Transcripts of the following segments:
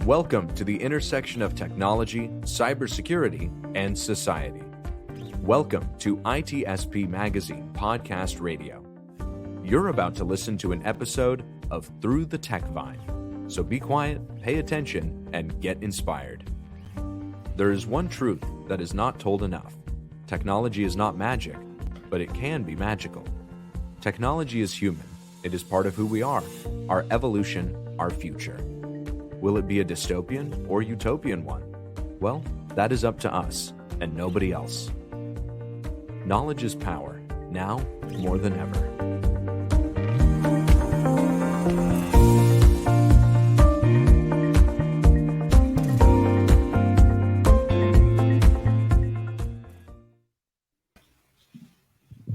Welcome to the intersection of technology, cybersecurity, and society. Welcome to ITSP Magazine Podcast Radio. You're about to listen to an episode of Through the TechVine. So be quiet, pay attention, and get inspired. There is one truth that is not told enough. Technology is not magic, but it can be magical. Technology is human. It is part of who we are, our evolution, our future. Will it be a dystopian or utopian one? Well, that is up to us and nobody else. Knowledge is power, now more than ever.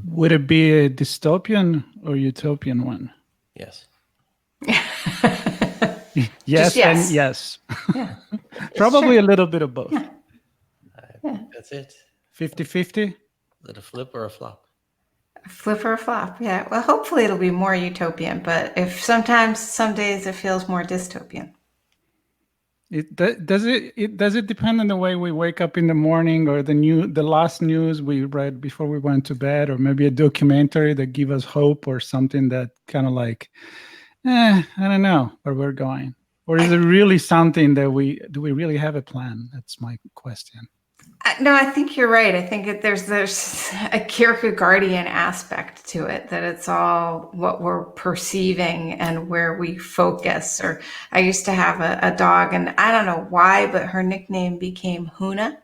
Would it be a dystopian or utopian one? Yes. Yes, yes. And yes. Yeah. Probably Sure. a little bit of both. Yeah. That's it. 50-50? Is it a flip or a flop? Flip or flop. Yeah. Well, hopefully it'll be more utopian, but if some days it feels more dystopian. Does it depend on the way we wake up in the morning, or the last news we read before we went to bed, or maybe a documentary that give us hope, or something that kind of like, I don't know where we're going? Or is it really something that do we really have a plan? That's my question. No, I think you're right. I think there's a Kierkegaardian aspect to it, that it's all what we're perceiving and where we focus. Or I used to have a dog, and I don't know why, but her nickname became Huna,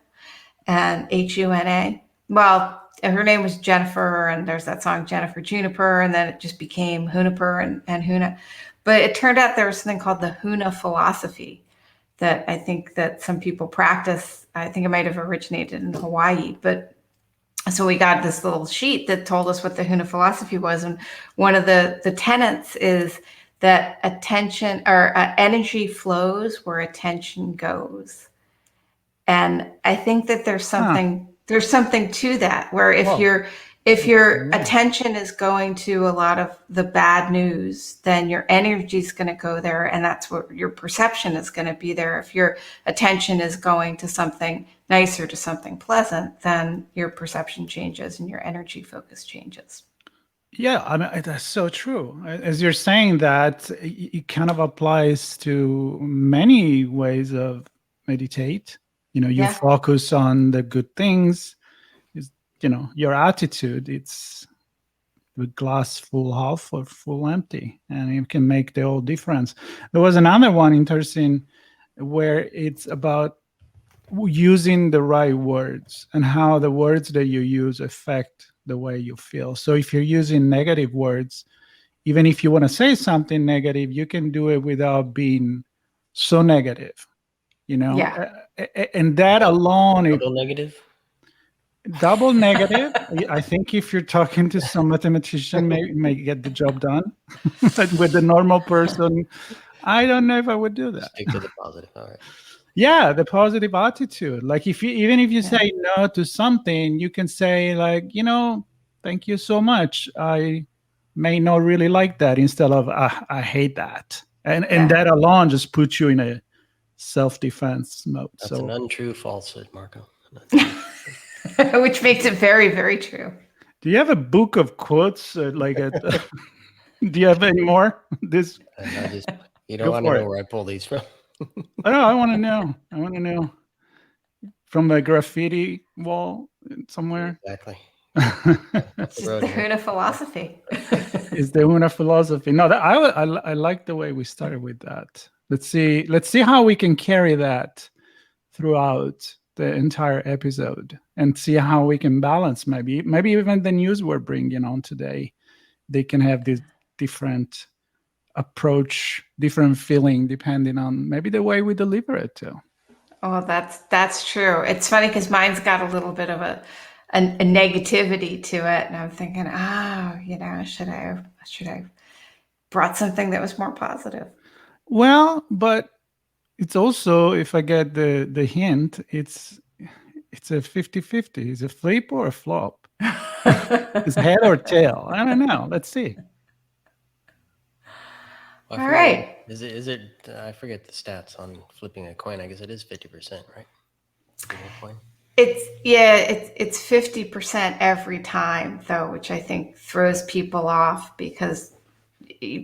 and Huna. Well, her name was Jennifer, and there's that song Jennifer Juniper, and then it just became Huniper and Huna. But it turned out there was something called the Huna philosophy that I think that some people practice. I think it might have originated in Hawaii, but so we got this little sheet that told us what the Huna philosophy was. And one of the tenets is that attention or energy flows where attention goes. And I think that there's something to that, where if your attention is going to a lot of the bad news, then your energy is going to go there, and that's what your perception is going to be there. If your attention is going to something nicer, to something pleasant, then your perception changes and your energy focus changes. Yeah, I mean, that's so true. As you're saying that, it kind of applies to many ways of meditate. You focus on the good things. Your attitude, it's the glass full half or full empty, and it can make the whole difference. There was another one interesting where it's about using the right words and how the words that you use affect the way you feel. So if you're using negative words, even if you want to say something negative, you can do it without being so negative, Yeah. And that alone, Double negative? Double negative. I think if you're talking to some mathematician, may get the job done. But with the normal person, I don't know if I would do that. Stick to the positive. All right. Yeah, the positive attitude. Like even if you say no to something, you can say like, thank you so much. I may not really like that, instead of I hate that. And that alone just puts you in a self-defense mode. That's an untrue falsehood, Marco. Which makes it very, very true. Do you have a book of quotes? Do you have any more? You don't want to know where I pull these from. I want to know. From a graffiti wall somewhere. Exactly. It's just the Huna philosophy. It's the Huna philosophy. No, I like the way we started with that. Let's see how we can carry that throughout the entire episode, and see how we can balance maybe even the news we're bringing on today. They can have this different approach, different feeling, depending on maybe the way we deliver it too. Oh, that's true. It's funny because mine's got a little bit of a negativity to it, and I'm thinking, should I have brought something that was more positive? Well, but it's also, if I get the hint, it's a 50-50. Is it flip or a flop? It's head or tail. I don't know. Let's see. All right. Is it? I forget the stats on flipping a coin. I guess it is 50%, right? Flipping a coin. It's 50% every time though, which I think throws people off because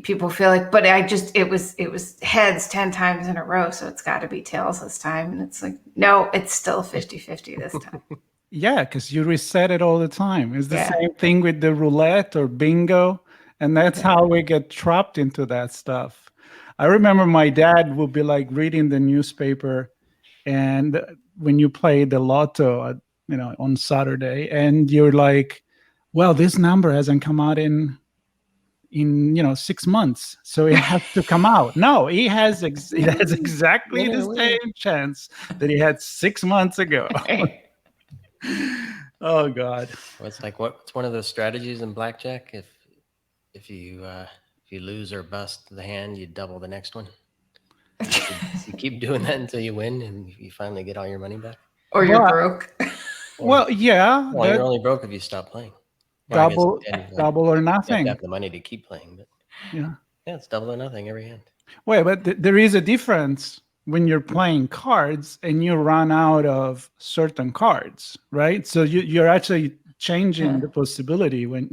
people feel like, but it was heads 10 times in a row, so it's got to be tails this time. And it's like, no, it's still 50-50 this time. Yeah, because you reset it all the time. It's the same thing with the roulette or bingo. And that's how we get trapped into that stuff. I remember my dad would be like reading the newspaper, and when you play the lotto, on Saturday, and you're like, well, this number hasn't come out in 6 months, so it has to come out. No, it has exactly the same chance that he had 6 months ago. Oh God. Well, it's like what's one of those strategies in blackjack? If you lose or bust the hand, you double the next one. You keep doing that until you win, and you finally get all your money back. Or you're broke. Well, yeah. Well, you're only broke if you stop playing. Well, double or nothing. You have to have the money to keep playing, but yeah, it's double or nothing every hand. Wait, but there is a difference when you're playing cards and you run out of certain cards, right? So you're actually changing the probability when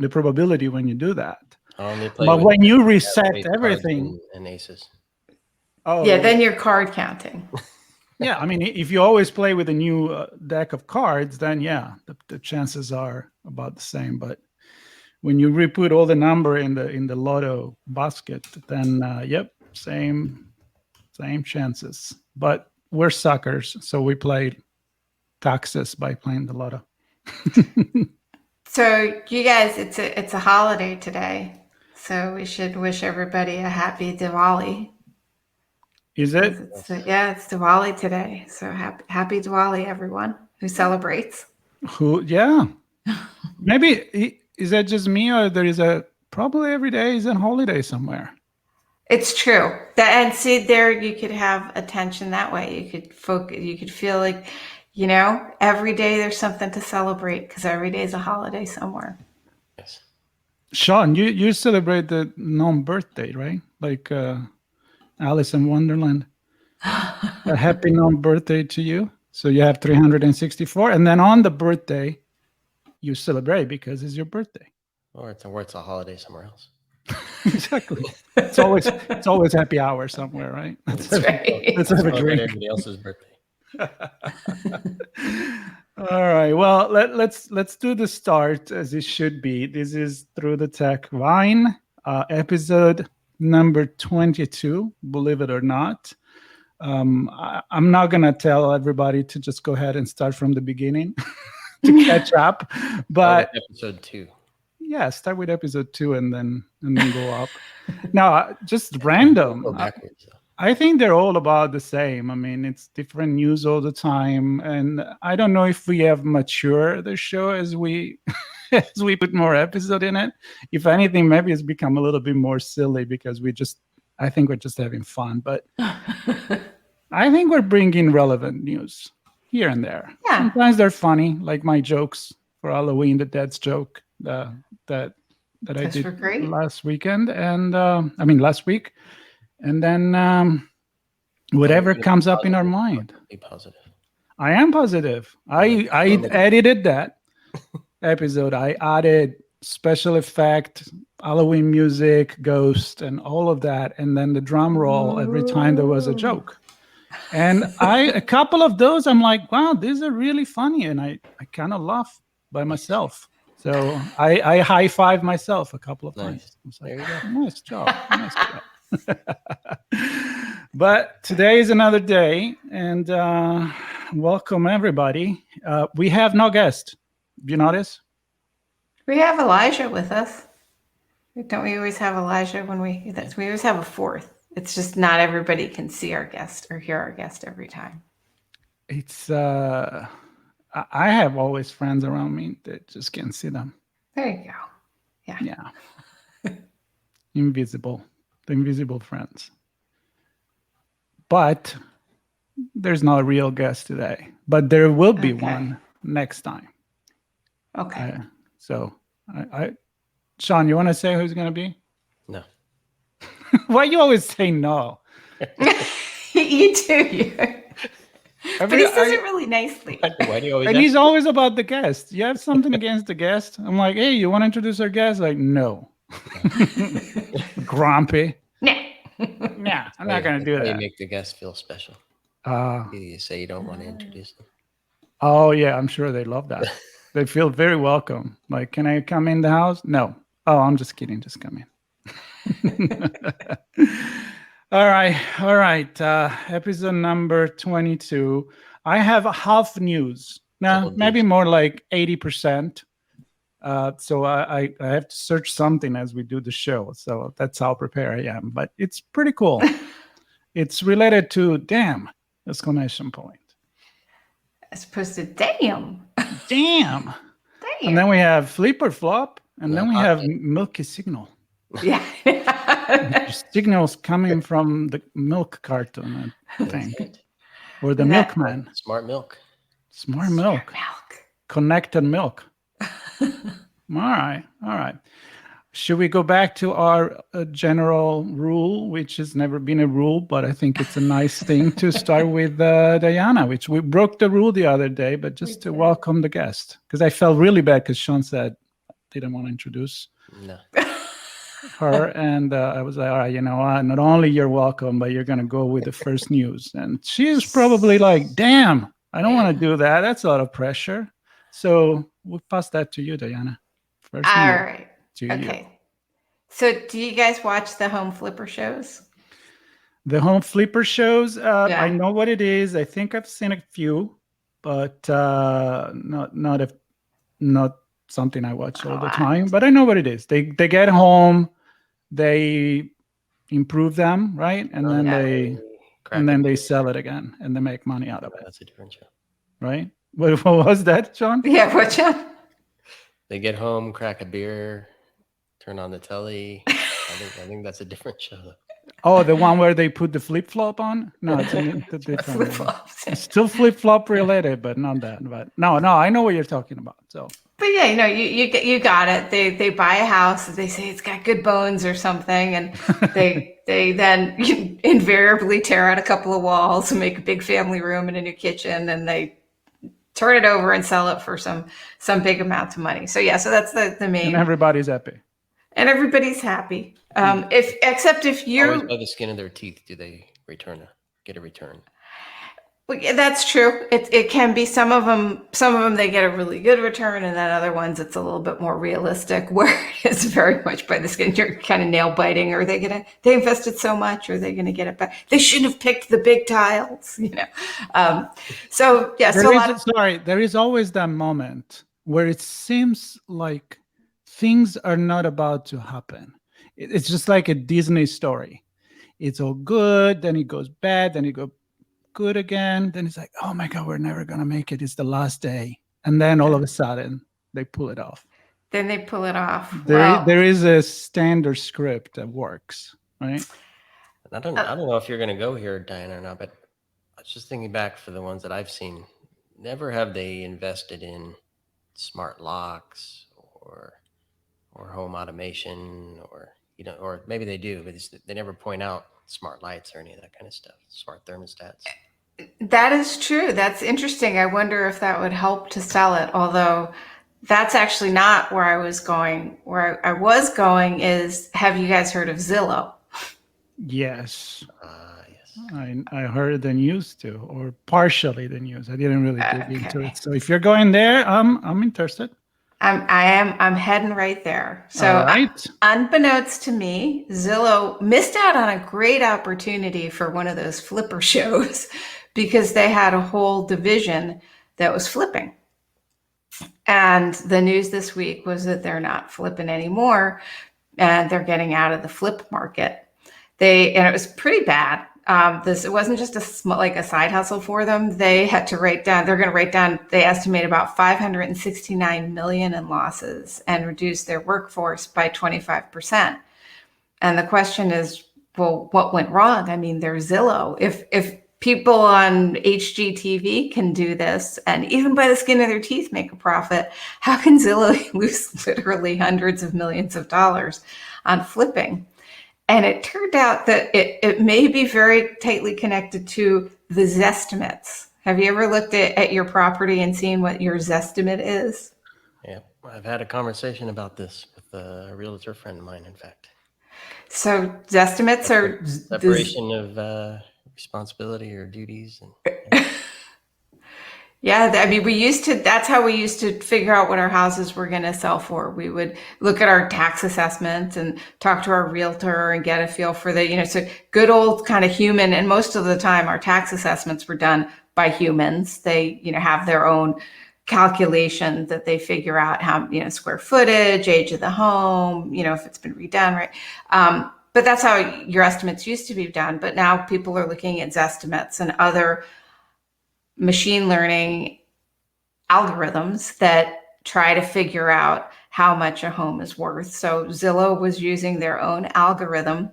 you do that. But when you reset everything and aces. Oh yeah, then you're card counting. Yeah, I mean, if you always play with a new deck of cards, then the chances are about the same. But when you re-put all the number in the lotto basket, then same chances. But we're suckers, so we play taxes by playing the lotto. So you guys, it's a holiday today, so we should wish everybody a happy Diwali. Is it? It's Diwali today. So happy Diwali, everyone who celebrates. Maybe, is that just me, or there is probably every day is a holiday somewhere? It's true. And see, there you could have attention that way. You could focus. You could feel like, every day there's something to celebrate because every day is a holiday somewhere. Yes. Sean, you celebrate the non-birthday, right? Like Alice in Wonderland. A happy non-birthday to you. So you have 364, and then on the birthday, you celebrate because it's your birthday. Or it's a holiday somewhere else. Exactly. It's always happy hour somewhere, right? That's right. Let's have a drink. Everybody else's birthday. All right. Well, let's do the start as it should be. This is Through the TechVine, episode number 22. Believe it or not. I'm not gonna tell everybody to just go ahead and start from the beginning to catch up, but episode 2. Yeah, start with episode 2 and then go up. Now, just random. Go backwards. I think they're all about the same. I mean, it's different news all the time, and I don't know if we have matured the show as we put more episode in it. If anything, maybe it's become a little bit more silly because I think we're just having fun. But I think we're bringing relevant news here and there. Yeah. Sometimes they're funny, like my jokes for Halloween, the dad's joke that I did last weekend, and last week. And then whatever comes up in our mind. Be positive. I am positive. I edited that episode. I added special effect, Halloween music, ghost, and all of that. And then the drum roll every time there was a joke. And a couple of those, I'm like, wow, these are really funny. And I kind of laugh by myself. So I high five myself a couple of times. There you go. Nice job. Nice job. But today is another day, and welcome everybody. We have no guest. You notice? We have Elijah with us. Don't we always have Elijah when we always have a fourth? It's just not everybody can see our guest or hear our guest every time. It's I have always friends around me that just can't see them. There you go. Yeah. Invisible. The invisible friends. But there's no real guest today. But there will be one next time. Okay. So, Sean, you want to say who's going to be? No. Why you always say no? You do. But he says it really nicely. Why do you always And ask? he's always about the guest. You have something against the guest? I'm like, hey, you want to introduce our guest? Like, no. Grumpy. Nah. Nah, I'm not going to do You that. make the guest feel special. You say you don't want to introduce them. Oh, yeah, I'm sure they love that. They feel very welcome. Like, can I come in the house? No. Oh, I'm just kidding. Just come in. All right. Episode number 22. I have half news. No, maybe more like 80%. So I have to search something as we do the show. So that's how prepared I am. But it's pretty cool. It's related to damn! Exclamation point. As opposed to damn. Damn. And then we have flipper flop. And then we have Milky signal. Yeah. Signals coming from the milk carton, I think. Or the milkman. Smart milk. Smart milk. Connected milk. All right. Should we go back to our general rule, which has never been a rule, but I think it's a nice thing to start with Diana, which we broke the rule the other day, but just to welcome the guest. Because I felt really bad because Sean said didn't want to introduce her. And I was like, all right, you know what? Not only you're welcome, but you're going to go with the first news. And she was probably like, damn, I don't want to do that. That's a lot of pressure. So we'll pass that to you, Diana. First all news right. to Okay. you. So do you guys watch the home flipper shows? The home flipper shows, I know what it is. I think I've seen a few, but not something I watch all the time. But I know what it is. They get home, they improve them, right? And then they sell it again, and they make money out of it. That's a different show, right? What was that, Sean? Yeah, what show? They get home, crack a beer, turn on the telly. I think that's a different show. Oh, the one where they put the flip-flop on? No, it's a different Flip-flops. one. It's still flip-flop related, but not that. But no, I know what you're talking about. So, but yeah, you got it. They buy a house. They say it's got good bones or something, and they then invariably tear out a couple of walls and make a big family room and a new kitchen, and they turn it over and sell it for some big amount of money. So yeah, so that's the main. And everybody's happy. And everybody's happy. Except if you're always by the skin of their teeth, do they get a return? Well, yeah, that's true. It can be some of them they get a really good return, and then other ones it's a little bit more realistic, where it's very much by the skin. You're kind of nail biting. Are they they invested so much? Are they gonna get it back? They shouldn't have picked the big tiles, So yeah, there is always that moment where it seems like things are not about to happen. It's just like a Disney story. It's all good, then it goes bad, then it goes good again. Then it's like, oh my God, we're never going to make it. It's the last day. And then all of a sudden, they pull it off. Then they pull it off. There is a standard script that works, right? I don't know if you're going to go here, Diana, or not, but I was just thinking back for the ones that I've seen. Never have they invested in smart locks or home automation, or maybe they do, but they never point out smart lights or any of that kind of stuff, smart thermostats. That is true. That's interesting. I wonder if that would help to sell it, although that's actually not where I was going. Where I was going is, have you guys heard of Zillow? Yes. Yes. I heard the news too, or partially the news. I didn't really dig into it. So if you're going there, I'm interested. I'm heading right there. So right. Unbeknownst to me, Zillow missed out on a great opportunity for one of those flipper shows because they had a whole division that was flipping. And the news this week was that they're not flipping anymore and they're getting out of the flip market. And it was pretty bad. It wasn't just a side hustle for them. They had to they're going to write down, they estimate about $569 million in losses and reduce their workforce by 25%. And the question is, well, what went wrong? I mean, they're Zillow. If people on HGTV can do this and even by the skin of their teeth make a profit, how can Zillow lose literally hundreds of millions of dollars on flipping? And it turned out that it may be very tightly connected to the Zestimates. Have you ever looked at your property and seen what your Zestimate is? Yeah, I've had a conversation about this with a realtor friend of mine, in fact. So Zestimates are separation of responsibility or duties. And yeah, I mean, that's how we used to figure out what our houses were going to sell for. We would look at our tax assessment and talk to our realtor and get a feel for so good old kind of human. And most of the time, our tax assessments were done by humans. They, have their own calculation that they figure out how, square footage, age of the home, if it's been redone, right? But that's how your estimates used to be done. But now people are looking at Zestimates and other machine learning algorithms that try to figure out how much a home is worth. So Zillow was using their own algorithm.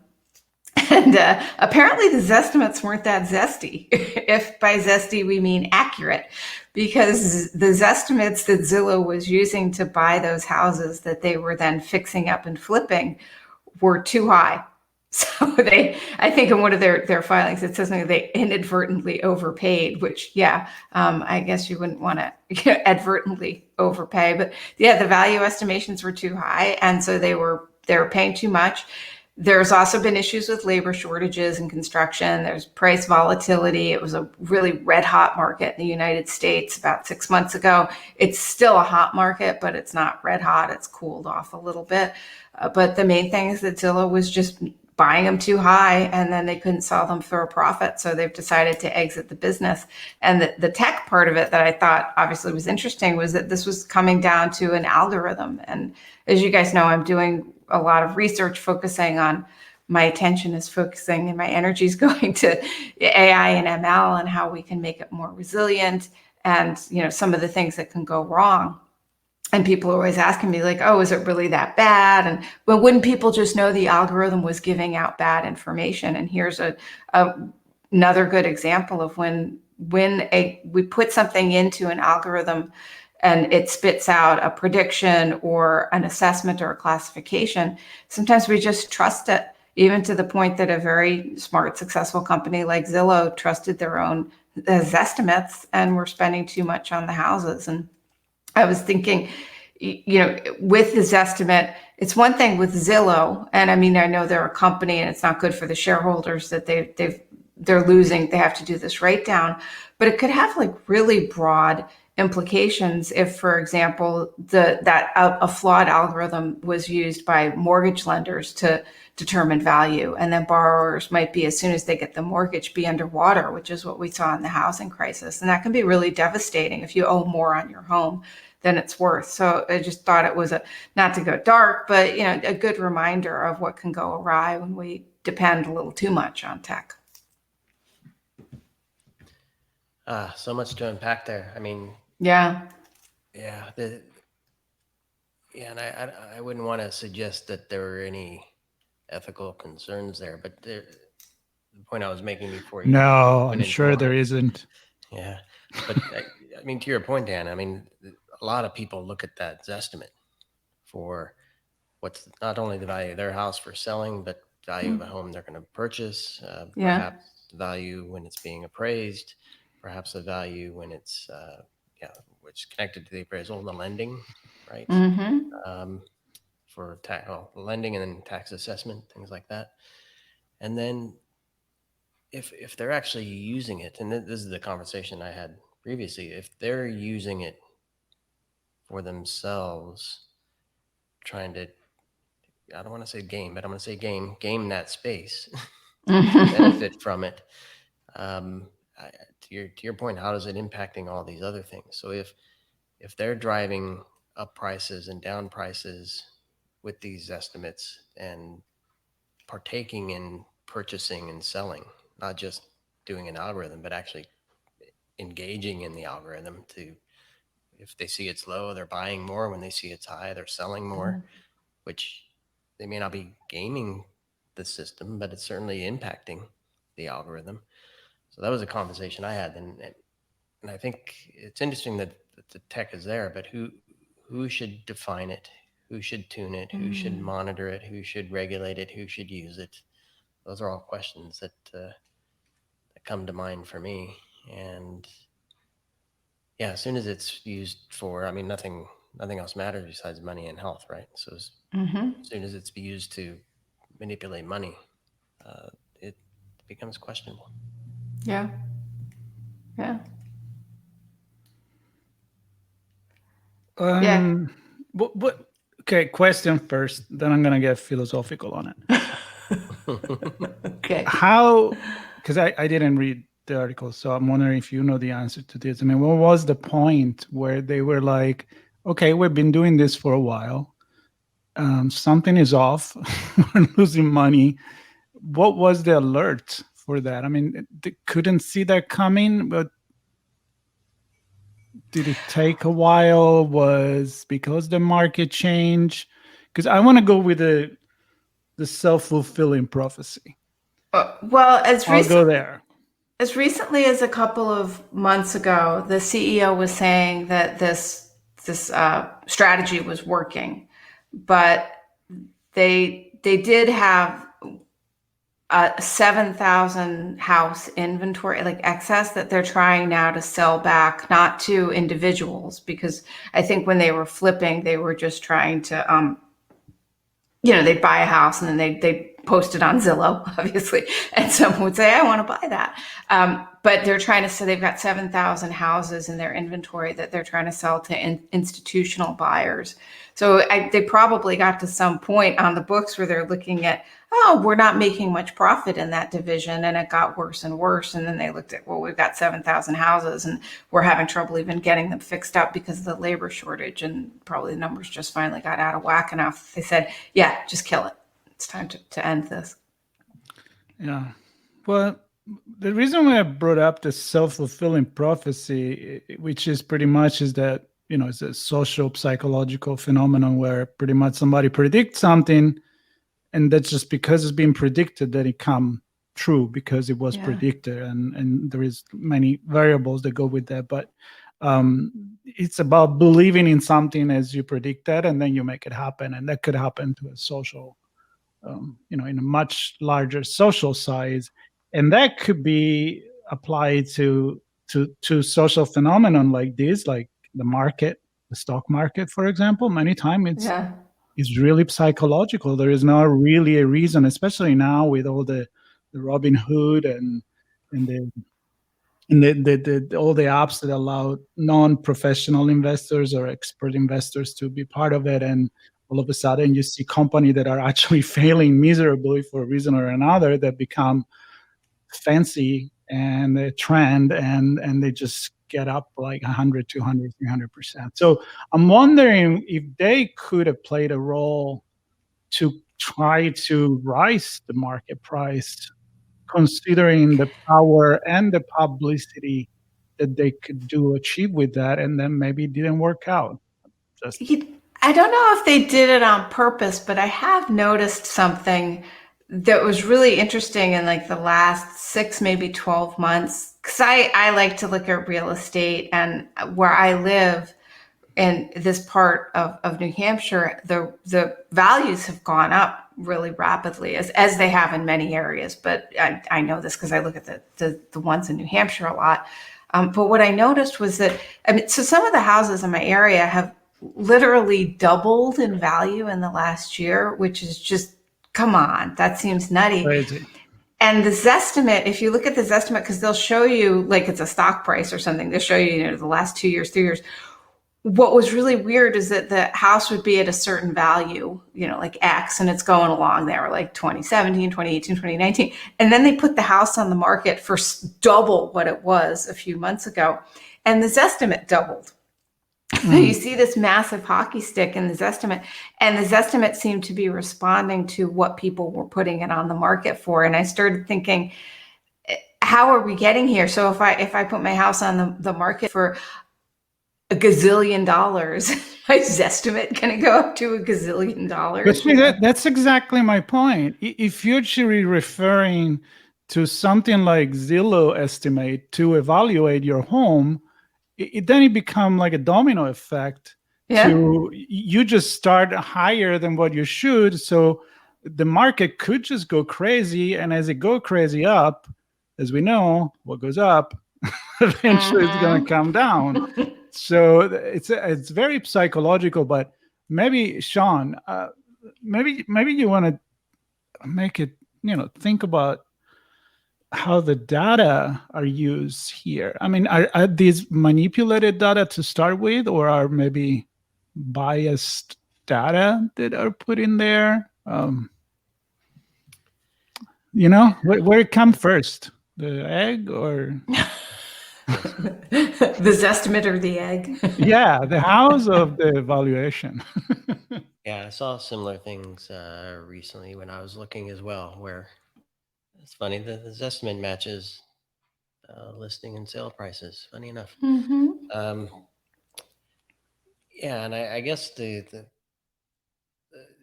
And apparently the Zestimates weren't that zesty. If by zesty we mean accurate, because the Zestimates that Zillow was using to buy those houses that they were then fixing up and flipping were too high. So I think in one of their filings, it says something they inadvertently overpaid, which, I guess you wouldn't want to advertently overpay. But yeah, the value estimations were too high. And so they were paying too much. There's also been issues with labor shortages in construction. There's price volatility. It was a really red hot market in the United States about 6 months ago. It's still a hot market, but it's not red hot. It's cooled off a little bit. But the main thing is that Zillow was just buying them too high, and then they couldn't sell them for a profit. So they've decided to exit the business. And the tech part of it that I thought obviously was interesting was that this was coming down to an algorithm. And as you guys know, I'm doing a lot of research focusing on, my attention is focusing and my energy is going to AI and ML and how we can make it more resilient and, some of the things that can go wrong. And people are always asking me like, oh, is it really that bad? And well, wouldn't people just know the algorithm was giving out bad information? And here's another good example of when we put something into an algorithm and it spits out a prediction or an assessment or a classification. Sometimes we just trust it, even to the point that a very smart, successful company like Zillow trusted their own estimates and were spending too much on the houses. And I was thinking, with this estimate, it's one thing with Zillow, and I mean, I know they're a company and it's not good for the shareholders that they're losing. They have to do this write down, but it could have like really broad implications if, for example, a flawed algorithm was used by mortgage lenders to determine value, and then borrowers might be, as soon as they get the mortgage, be underwater, which is what we saw in the housing crisis. And that can be really devastating if you owe more on your home than it's worth. So I just thought it was not to go dark, but a good reminder of what can go awry when we depend a little too much on tech. So much to unpack there. I mean, yeah, and I wouldn't want to suggest that there were any ethical concerns there, but the point I was making before you. No, I'm sure there isn't. Yeah, but I mean, to your point, Dan, I mean, a lot of people look at that estimate for what's not only the value of their house for selling, but value of a home they're going to purchase, perhaps the value when it's being appraised, perhaps the value when it's, which is connected to the appraisal and the lending, right? Mm-hmm. For lending and then tax assessment, things like that. And then if they're actually using it, and this is the conversation I had previously, if they're using it for themselves, trying to, I don't want to say game, but I'm going to say game that space, benefit from it. To your point, how is it impacting all these other things? So if they're driving up prices and down prices with these estimates and partaking in purchasing and selling, not just doing an algorithm, but actually engaging in the algorithm to, if they see it's low, they're buying more. When they see it's high, they're selling more, which they may not be gaming the system, but it's certainly impacting the algorithm. So that was a conversation I had. And I think it's interesting that the tech is there, but who should define it? who should tune it, who should monitor it, who should regulate it, who should use it. Those are all questions that come to mind for me. And yeah, as soon as it's used for, I mean, nothing else matters besides money and health, right? So as soon as it's used to manipulate money, it becomes questionable. Yeah. But okay, question first, then I'm gonna get philosophical on it. Okay. How, because I didn't read the article, so I'm wondering if you know the answer to this. I mean, what was the point where they were like, okay, we've been doing this for a while, something is off, we're losing money. What was the alert for that? I mean, they couldn't see that coming, but did it take a while? Was because the market changed? Because I want to go with the self-fulfilling prophecy. Well, I'll go there. As recently as a couple of months ago, the CEO was saying that this strategy was working, but they did have a 7,000 house inventory, like excess, that they're trying now to sell back, not to individuals, because I think when they were flipping, they were just trying to, they'd buy a house and then they post it on Zillow, obviously, and someone would say, I want to buy that. But they're trying to say they've got 7,000 houses in their inventory that they're trying to sell to institutional buyers. So they probably got to some point on the books where they're looking at, oh, we're not making much profit in that division. And it got worse and worse. And then they looked at, well, we've got 7,000 houses and we're having trouble even getting them fixed up because of the labor shortage. And probably the numbers just finally got out of whack enough. They said, yeah, just kill it. It's time to end this. Yeah. Well, the reason why I brought up the self-fulfilling prophecy, which is pretty much is that, it's a social psychological phenomenon where pretty much somebody predicts something, and that's just because it's been predicted that it come true because it was predicted, and there is many variables that go with that. But it's about believing in something as you predict that, and then you make it happen, and that could happen to a social, in a much larger social size, and that could be applied to social phenomenon like this, like the market, the stock market, for example. Many times it's really psychological. There is not really a reason, especially now with all the Robin Hood and all the apps that allow non-professional investors or expert investors to be part of it. And all of a sudden you see companies that are actually failing miserably for a reason or another that become fancy and a trend, and they just get up like 100, 200, 300%. So I'm wondering if they could have played a role to try to rise the market price, considering the power and the publicity that they could achieve with that, and then maybe it didn't work out. I don't know if they did it on purpose, but I have noticed something that was really interesting in like the last 6, maybe 12 months. Because I like to look at real estate, and where I live in this part of New Hampshire, the values have gone up really rapidly, as they have in many areas. But I know this because I look at the ones in New Hampshire a lot. But what I noticed was that, so some of the houses in my area have literally doubled in value in the last year, which is just, come on, that seems nutty. Crazy. And the Zestimate, if you look at the Zestimate, because they'll show you like it's a stock price or something, they'll show you, the last 2 years, 3 years. What was really weird is that the house would be at a certain value, like X, and it's going along there, like 2017, 2018, 2019. And then they put the house on the market for double what it was a few months ago. And the Zestimate doubled. So you see this massive hockey stick in the Zestimate, and the Zestimate seemed to be responding to what people were putting it on the market for. And I started thinking, how are we getting here? So if I put my house on the market for $1 gazillion, my Zestimate going to go up to $1 gazillion? But that's exactly my point. If you're actually referring to something like Zillow estimate to evaluate your home, then it become like a domino effect to you just start higher than what you should. So the market could just go crazy. And as it go crazy up, as we know, what goes up eventually it's going to come down. So it's very psychological. But maybe Sean, maybe you want to make it, think about how the data are used here. I mean, are these manipulated data to start with, or are maybe biased data that are put in there? Where it come first, the egg or the Zestimate or the egg? yeah, the house of the evaluation. Yeah, I saw similar things recently when I was looking as well, where it's funny that the Zestimate matches listing and sale prices. Funny enough. Yeah, and I guess the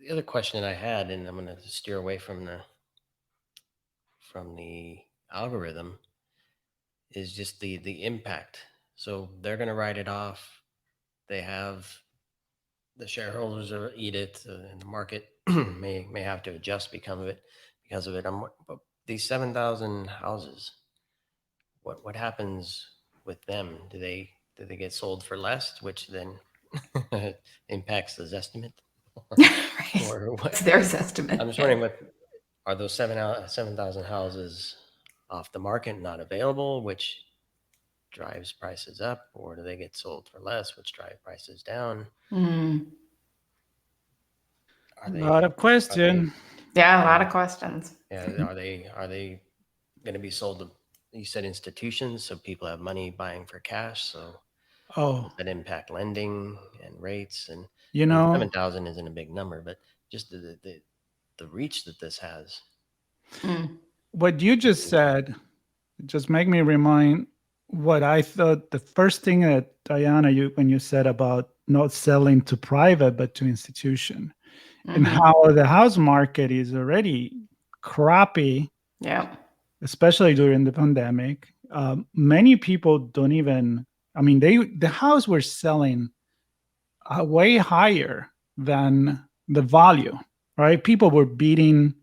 other question that I had, and I'm going to steer away from the algorithm, is just the impact. So they're going to write it off. They have the shareholders will eat it, and the market may have to adjust because of it. But these 7,000 houses, what happens with them? Do they get sold for less, which then impacts the Zestimate? Or what's their estimate? I'm just wondering, are those 7,000 houses off the market, not available, which drives prices up, or do they get sold for less, which drive prices down? A lot of questions. Yeah, a lot of questions. Yeah, are they going to be sold to, you said, institutions, so people have money buying for cash, so does that impact lending and rates? And 7,000 isn't a big number, but just the reach that this has. What you just said just make me remind what I thought the first thing that Diana, when you said about not selling to private but to institution, and how the house market is already crappy. Yeah. Especially during the pandemic. Many people don't even, I mean, the house were selling way higher than the value, right? People were bidding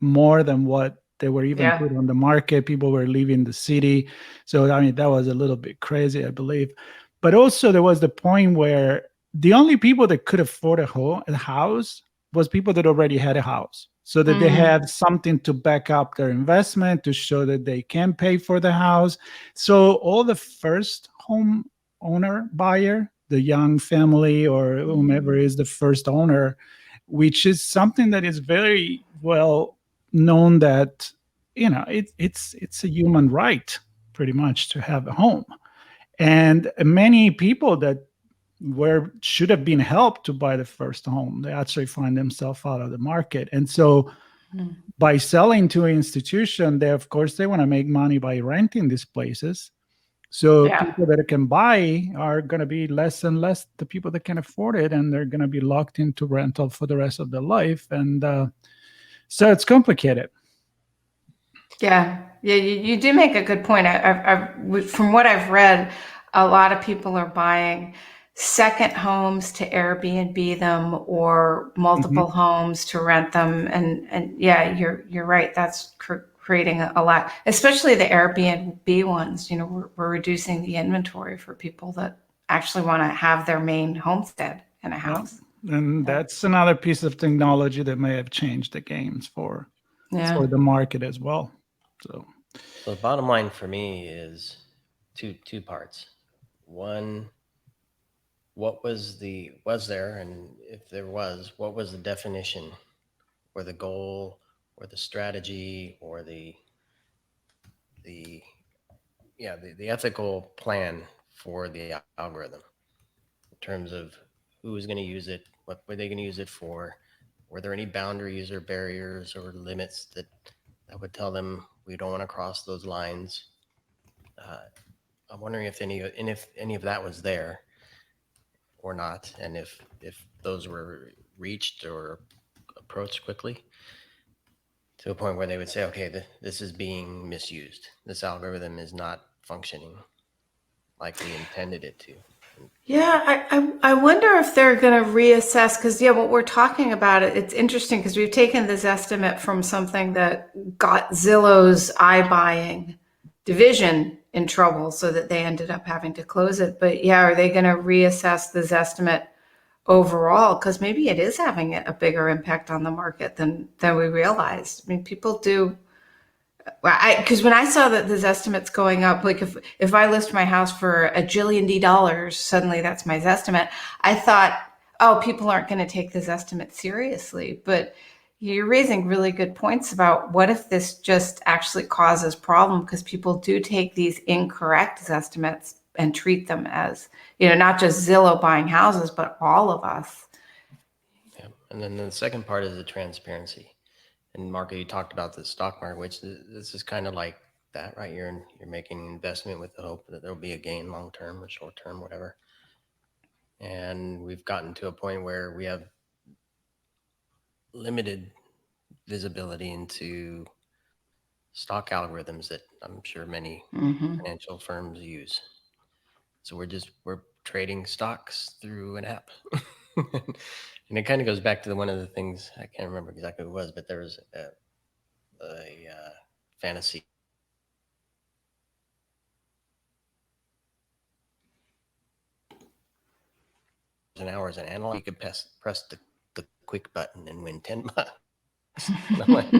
more than what they were even put on the market. People were leaving the city. So, I mean, that was a little bit crazy, I believe. But also there was the point where the only people that could afford a house was people that already had a house, so that they have something to back up their investment, to show that they can pay for the house. So all the first home owner buyer, the young family or whomever is the first owner, which is something that is very well known that, it's a human right pretty much to have a home. And many people that should have been helped to buy the first home, they actually find themselves out of the market. And so by selling to an institution, they want to make money by renting these places. So people that can buy are going to be less and less the people that can afford it, and they're going to be locked into rental for the rest of their life. And so it's complicated. Yeah, you do make a good point. From what I've read, a lot of people are buying second homes to Airbnb them, or multiple homes to rent them. And yeah, you're right. That's creating a lot, especially the Airbnb ones. We're reducing the inventory for people that actually want to have their main homestead in a house. And that's another piece of technology that may have changed the games for the market as well. So the bottom line for me is two parts. One, what was there, and if there was, what was the definition or the goal or the strategy or the ethical plan for the algorithm, in terms of who was going to use it, what were they going to use it for, were there any boundaries or barriers or limits that would tell them we don't want to cross those lines? I'm wondering if any of that was there or not, and if those were reached or approached quickly to a point where they would say, okay, this is being misused. This algorithm is not functioning like we intended it to. Yeah, I wonder if they're going to reassess, because what we're talking about, it's interesting because we've taken this estimate from something that got Zillow's iBuying division in trouble so that they ended up having to close it. But yeah, are they going to reassess this estimate overall? Because maybe it is having a bigger impact on the market than we realized. I mean, people do. Because when I saw that this estimate's going up, like if I list my house for $1 jillion, suddenly that's my estimate. I thought, oh, people aren't going to take this estimate seriously. But you're raising really good points about what if this just actually causes problem, because people do take these incorrect estimates and treat them as, not just Zillow buying houses, but all of us. Yeah. And then the second part is the transparency. And Marco, you talked about the stock market, which this is kind of like that, right? You're making an investment with the hope that there'll be a gain long term or short term, whatever. And we've gotten to a point where we have limited visibility into stock algorithms that I'm sure many financial firms use. So we're trading stocks through an app. And it kind of goes back to one of the things, I can't remember exactly what it was, but there was a fantasy an hour as an analog, you could press the quick button and win $10. And I'm like,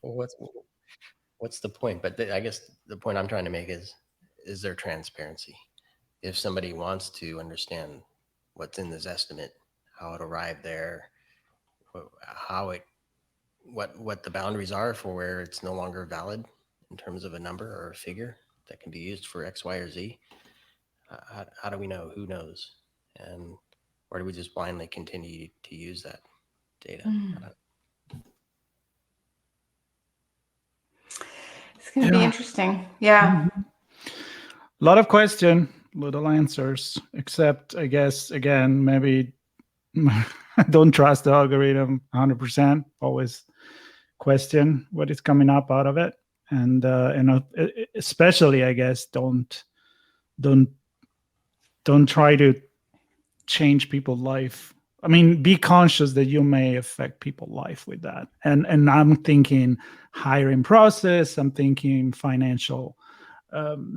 well, what's the point? But I guess the point I'm trying to make is there transparency? If somebody wants to understand what's in this estimate, how it arrived there, what the boundaries are for where it's no longer valid in terms of a number or a figure that can be used for X, Y, or Z, how do we know? Who knows? And or do we just blindly continue to use that data? It's going to be interesting. Yeah. A lot of question, little answers, except I guess, again, maybe don't trust the algorithm 100%. Always question what is coming up out of it. And especially, I guess, don't try to change people's life. I mean, be conscious that you may affect people's life with that. And I'm thinking hiring process. I'm thinking financial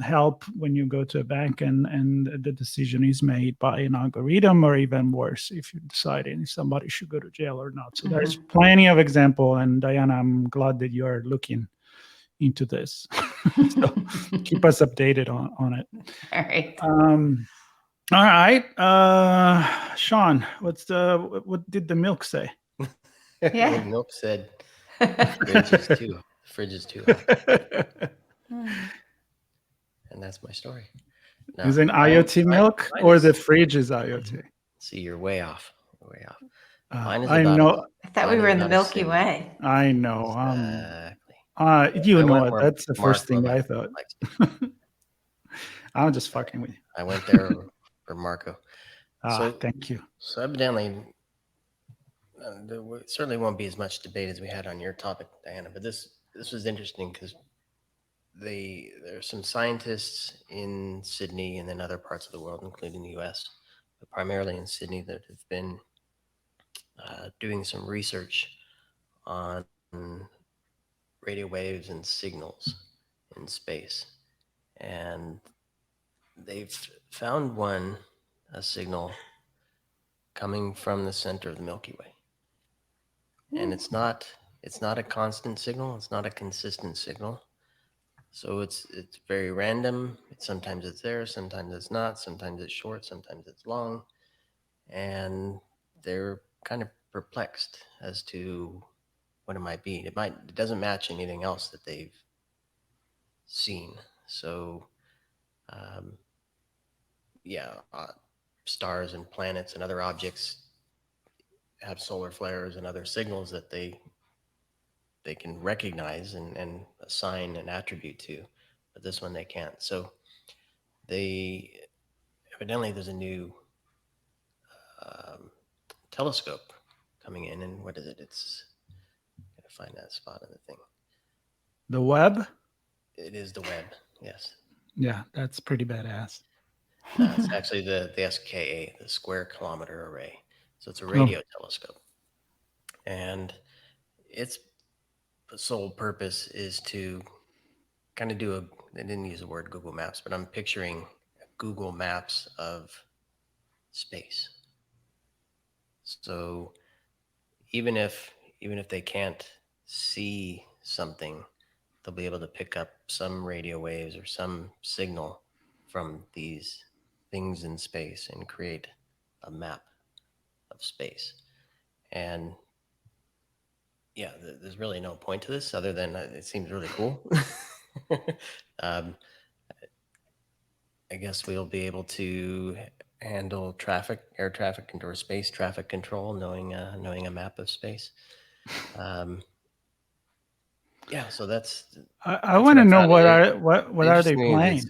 help when you go to a bank and the decision is made by an algorithm, or even worse, if you're deciding if somebody should go to jail or not. So there's plenty of example. And Diana, I'm glad that you're looking into this. So keep us updated on it. All right. All right, Sean, what did the milk say? Yeah. The milk said the fridge is too hot. And that's my story. No, Is it IoT milk or the fridge is IoT? See, you're way off. Way off. I know. I thought we were in the Milky Way. I know. Exactly. You know it. That's the first thing I thought. I'm just fucking with you. I went there for Marco. Thank you. So evidently, there certainly won't be as much debate as we had on your topic, Diana. But this was interesting because there are some scientists in Sydney and then other parts of the world, including the U.S., but primarily in Sydney, that have been doing some research on radio waves and signals in space, and they've found a signal coming from the center of the Milky Way. And it's not a constant signal. It's not a consistent signal. So it's very random. Sometimes it's there, sometimes it's not. Sometimes it's short, sometimes it's long. And they're kind of perplexed as to what it might be. It doesn't match anything else that they've seen. So, stars and planets and other objects have solar flares and other signals that they can recognize and assign an attribute to, but this one they can't. So evidently there's a new telescope coming in, and what is it? It's gotta find that spot on the thing. The Webb? It is the Webb, yes. Yeah, that's pretty badass. It's actually the SKA, the Square Kilometer Array. So it's a Oh, radio telescope, and its sole purpose is to kind of do a. I didn't use the word Google Maps, but I'm picturing Google Maps of space. So even if they can't see something, they'll be able to pick up some radio waves or some signal from these things in space and create a map of space. And yeah, there's really no point to this other than it seems really cool. um, I guess we'll be able to handle air traffic or space traffic control, knowing a map of space. Yeah, so that's I what want I to know found what are they interesting. playing?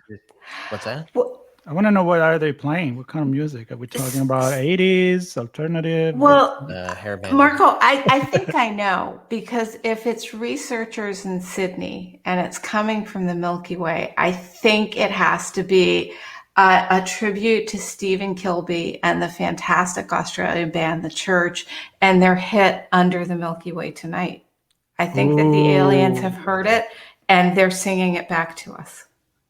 What's that? Well, I want to know what are they playing? What kind of music? Are we talking about 80s, alternative? well, Hairband. Marco, I think I know, because if it's researchers in Sydney and it's coming from the Milky Way, I think it has to be a tribute to Stephen Kilby and the fantastic Australian band, The Church, and their hit Under the Milky Way Tonight. I think that the aliens have Ooh, heard it and they're singing it back to us.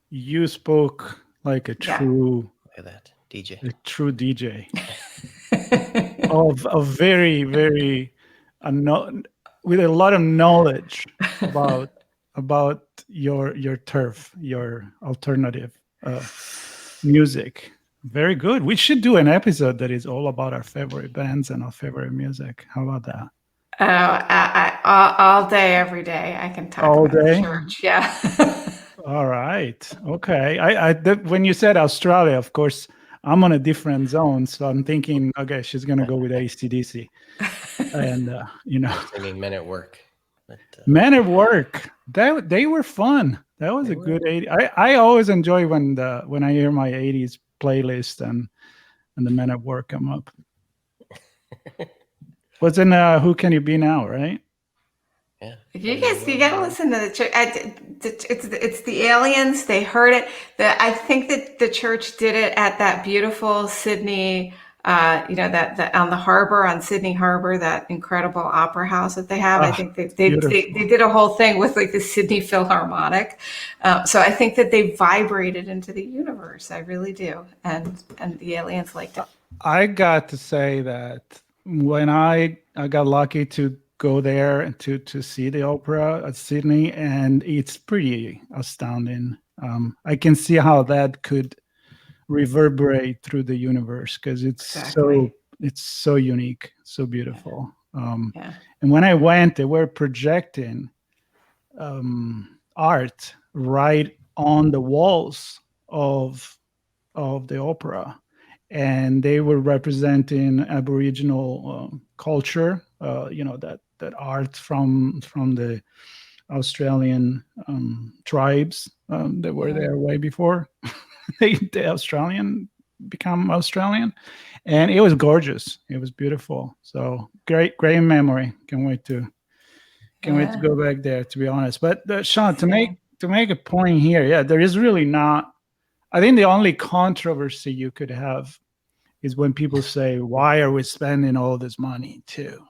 you spoke like a Yeah. true Look at that, DJ. DJ of a very, very with a lot of knowledge about your turf, your alternative music. Very good. We should do an episode that is all about our favorite bands and our favorite music. How about that? All day, every day, I can talk All about day? The Church. Yeah. All right. Okay. When you said Australia, of course, I'm on a different zone, so I'm thinking, okay, she's gonna go with AC/DC, and Singing Men at Work. But, Men at Work. They were fun. That was They a were. good 80s. I always enjoy when I hear my 80s playlist and the Men at Work come up. Was in Who Can You Be Now, right? Yeah. You gotta listen to The Church. It's the aliens. They heard it. I think that The Church did it at that beautiful Sydney, that on the harbor, on Sydney Harbor, that incredible opera house that they have. I think they did a whole thing with like the Sydney Philharmonic. So I think that they vibrated into the universe. I really do, and the aliens liked it. I got to say that when I got lucky to go there and to see the opera at Sydney, and it's pretty astounding. I can see how that could reverberate through the universe because it's so unique, so beautiful. Yeah. And when I went, they were projecting art right on the walls of the opera, and they were representing Aboriginal culture. That art from the Australian tribes that were there way before the Australian become Australian, and it was gorgeous. It was beautiful. So great memory. Can't wait to go back there, to be honest. But Sean, to make a point here, yeah, there is really not. I think the only controversy you could have is when people say, why are we spending all this money to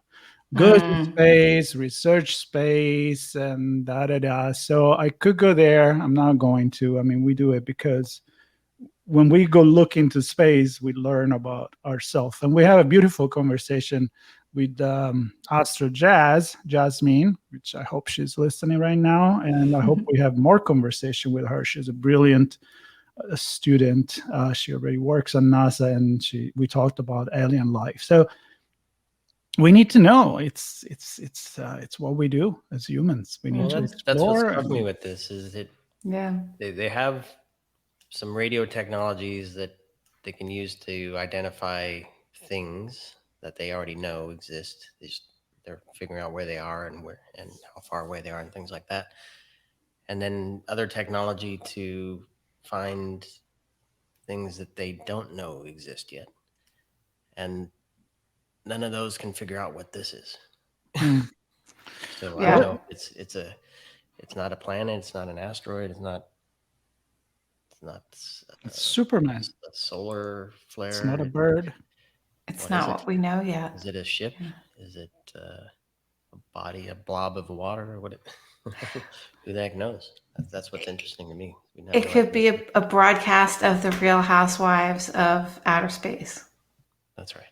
go to space, research space, and da-da-da. So I could go there. I'm not going to. I mean, we do it because when we go look into space, we learn about ourselves. And we have a beautiful conversation with Astro Jasmine, which I hope she's listening right now. And I hope we have more conversation with her. She's a brilliant student. She already works on NASA, and we talked about alien life. So we need to know. It's what we do as humans. We need to explore. That's what struck me with this is that Yeah. they have some radio technologies that they can use to identify things that they already know exist. They're figuring out where they are and how far away they are and things like that. And then other technology to find things that they don't know exist yet. And none of those can figure out what this is. So I don't know. It's not a planet. It's not an asteroid. It's not It's not It's Superman. a solar flare. It's not a bird. It's not what we know yet. Is it a ship? Yeah. Is it a body, a blob of water, or what? Who the heck knows? That's what's interesting to me. It could be a broadcast of the Real Housewives of outer space. That's right.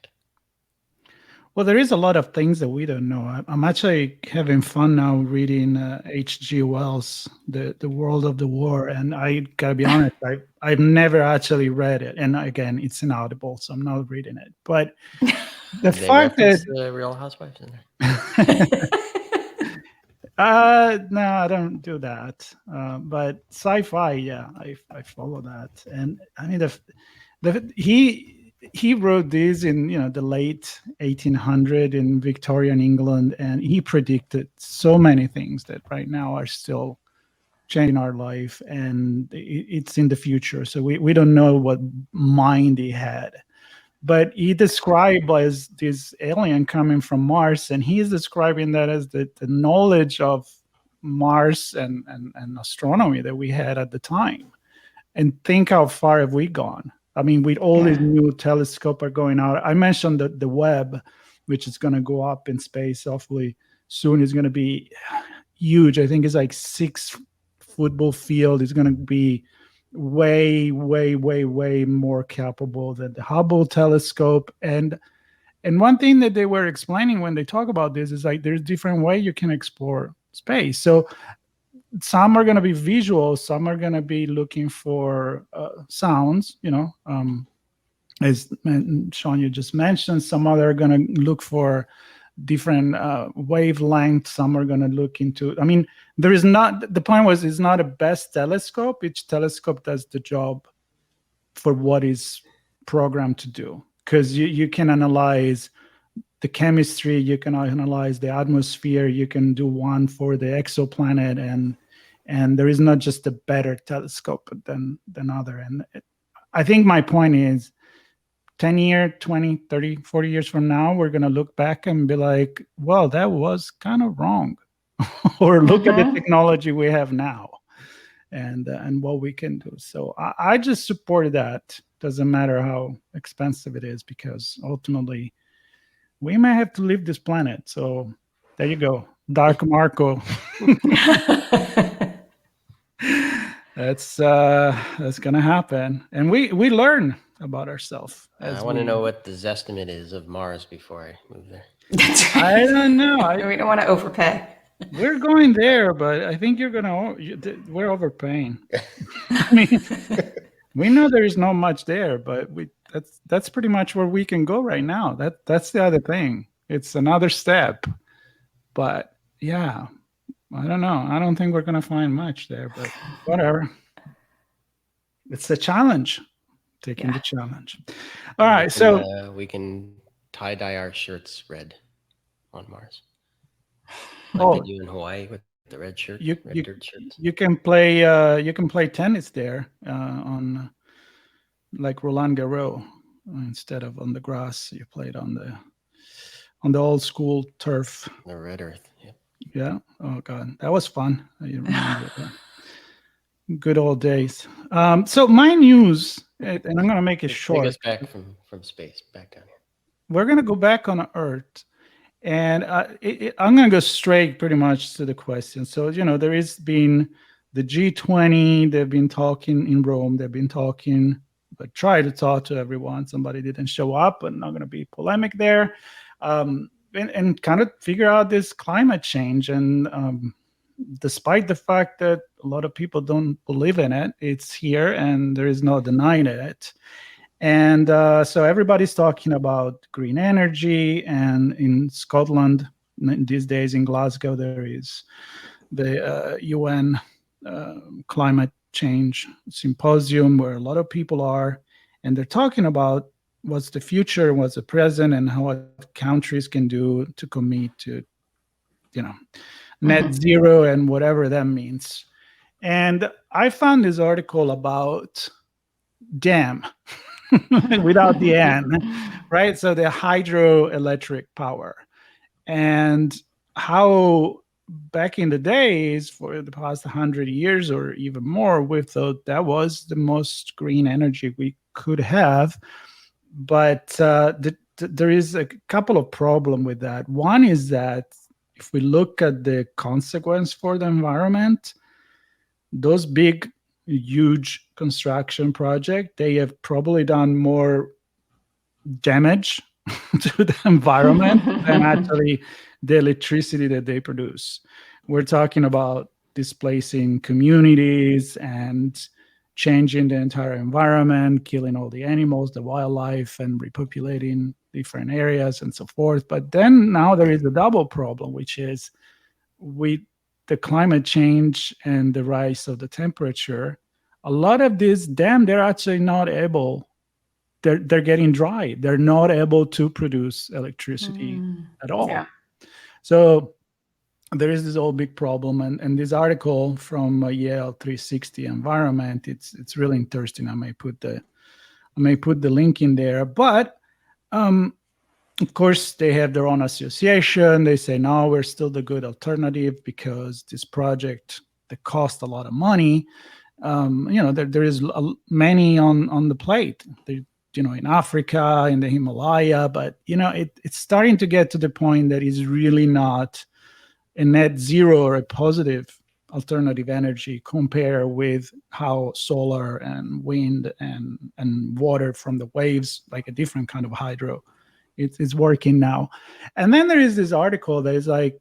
Well, there is a lot of things that we don't know. I'm actually having fun now reading H.G. Wells, The World of the War, and I gotta be honest, I've never actually read it. And again, it's inaudible, so I'm not reading it. But the fact that the Real Housewives in there. No, I don't do that. But sci-fi, yeah, I follow that. And I mean, he wrote this in the late 1800 in Victorian England, and he predicted so many things that right now are still changing our life, and it's in the future. So we don't know what mind he had. But he described as this alien coming from Mars, and he's describing that as the knowledge of Mars and astronomy that we had at the time. And think how far have we gone? I mean, with all these new telescopes are going out. I mentioned that the Webb, which is going to go up in space hopefully soon, is going to be huge. I think it's like 6 football field. It's going to be way more capable than the Hubble telescope. And one thing that they were explaining when they talk about this is like there's different way you can explore space. So some are going to be visual, some are going to be looking for sounds, as Sean, you just mentioned. Some other are going to look for different wavelengths. Some are going to look into, I mean, the point was, it's not a best telescope. Each telescope does the job for what is programmed to do. Because you can analyze the chemistry, you can analyze the atmosphere, you can do one for the exoplanet, and there is not just a better telescope than other. And I think my point is 10 years, 20, 30, 40 years from now, we're going to look back and be like, well, that was kind of wrong. Or look at the technology we have now and what we can do. So I just support that. Doesn't matter how expensive it is, because ultimately we may have to leave this planet. So there you go. Dark Marco. That's gonna happen, and we learn about ourselves. I want to know what the Zestimate is of Mars before I move there. That's right. I don't know. We don't want to overpay. We're going there, but I think we're overpaying. I mean, we know there is not much there, but that's pretty much where we can go right now. That's the other thing. It's another step, but yeah. I don't know. I don't think we're going to find much there, but whatever. It's a challenge. Taking the challenge. All right. So we can tie-dye our shirts red on Mars. Like they do in Hawaii with the red shirt, red dirt shirts. You can play tennis there on like Roland Garros instead of on the grass. You played on the old school turf. The red earth. Yep. Yeah. Oh God, that was fun. I remember that. Good old days. So my news, and I'm going to make it short. Take us back from space, back down here. We're going to go back on Earth, and I'm going to go straight pretty much to the question. So, there has been the G20. They've been talking in Rome. They've been talking, but try to talk to everyone. Somebody didn't show up, and not going to be polemic there. And kind of figure out this climate change. And despite the fact that a lot of people don't believe in it, it's here and there is no denying it. And so everybody's talking about green energy. And in Scotland, these days in Glasgow, there is the UN climate change symposium where a lot of people are, and they're talking about what's the future, what's the present, and how what countries can do to commit to, net zero and whatever that means. And I found this article about dam without the N, right? So the hydroelectric power and how back in the days, for the past 100 years or even more, we thought that was the most green energy we could have. But there is a couple of problems with that. One is that if we look at the consequence for the environment, those big, huge construction projects, they have probably done more damage to the environment than actually the electricity that they produce. We're talking about displacing communities and changing the entire environment, killing all the animals, the wildlife, and repopulating different areas and so forth. But then now there is a double problem, which is with the climate change and the rise of the temperature, a lot of these dams, they're actually not able, they're getting dry. They're not able to produce electricity at all. Yeah. So there is this whole big problem. And this article from Yale 360 Environment, it's really interesting. I may put the link in there. But of course, they have their own association. They say, no, we're still the good alternative because this project, that cost a lot of money. There is many on the plate. In Africa, in the Himalaya, but it's starting to get to the point that is really not a net zero or a positive alternative energy compared with how solar and wind and water from the waves, like a different kind of hydro, it's working now. And then there is this article that is like,